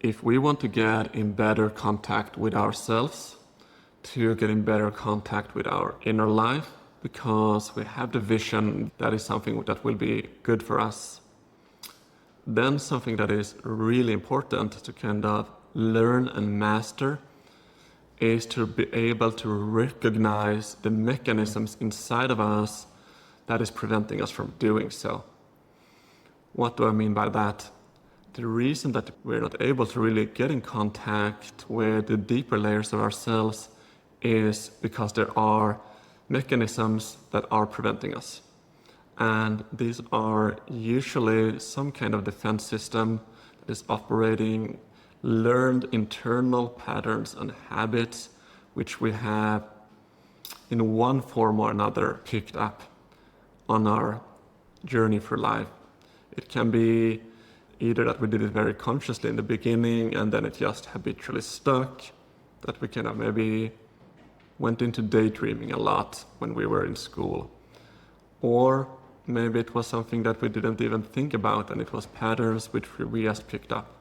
if we want to get in better contact with ourselves, to get in better contact with our inner life, because we have the vision that is something that will be good for us, then something that is really important to kind of learn and master is to be able to recognize the mechanisms inside of us that is preventing us from doing so. What do I mean by that? The reason that we're not able to really get in contact with the deeper layers of ourselves is because there are mechanisms that are preventing us. And these are usually some kind of defense system that is operating learned internal patterns and habits which we have in one form or another picked up on our journey for life. It can be either that we did it very consciously in the beginning and then it just habitually stuck, that we kind of maybe went into daydreaming a lot when we were in school, or maybe it was something that we didn't even think about and it was patterns which we just picked up.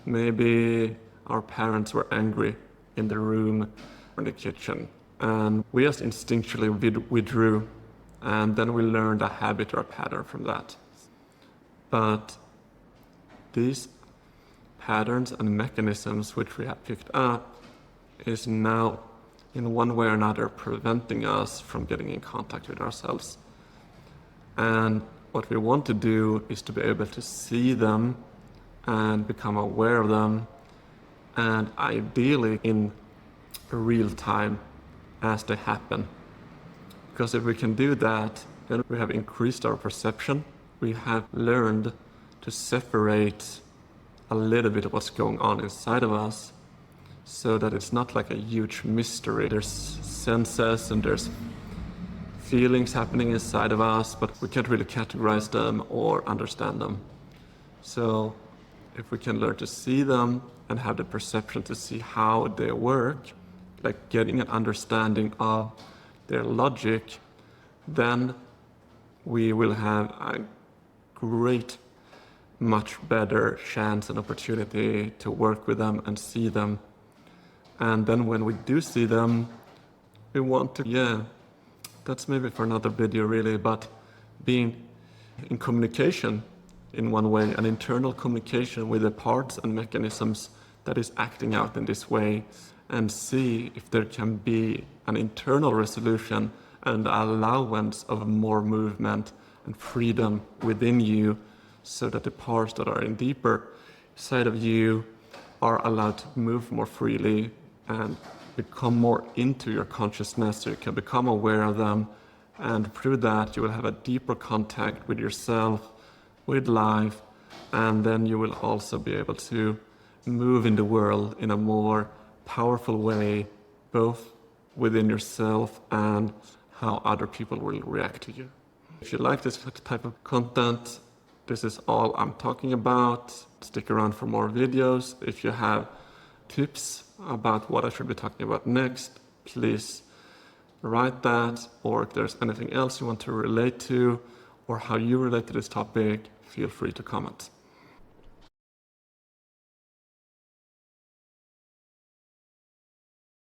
Maybe our parents were angry in the room or in the kitchen and we just instinctually withdrew, and then we learned a habit or a pattern from that. But these patterns and mechanisms which we have picked up is now in one way or another preventing us from getting in contact with ourselves. And what we want to do is to be able to see them and become aware of them, and ideally in real time as they happen. Because if we can do that, then we have increased our perception. We have learned to separate a little bit of what's going on inside of us so that it's not like a huge mystery. There's senses and there's feelings happening inside of us, but we can't really categorize them or understand them. So if we can learn to see them and have the perception to see how they work, like getting an understanding of their logic, then we will have a great, much better chance and opportunity to work with them and see them. And then when we do see them, we want to, that's maybe for another video really, but being in communication in one way, an internal communication with the parts and mechanisms that is acting out in this way, and see if there can be an internal resolution and allowance of more movement and freedom within you, so that the parts that are in deeper side of you are allowed to move more freely and become more into your consciousness, so you can become aware of them, and through that you will have a deeper contact with yourself, with life, and then you will also be able to move in the world in a more powerful way, both within yourself and how other people will react to you. If you like this type of content, this is all I'm talking about. Stick around for more videos. If you have tips about what I should be talking about next, please write that, or if there's anything else you want to relate to or how you relate to this topic, feel free to comment.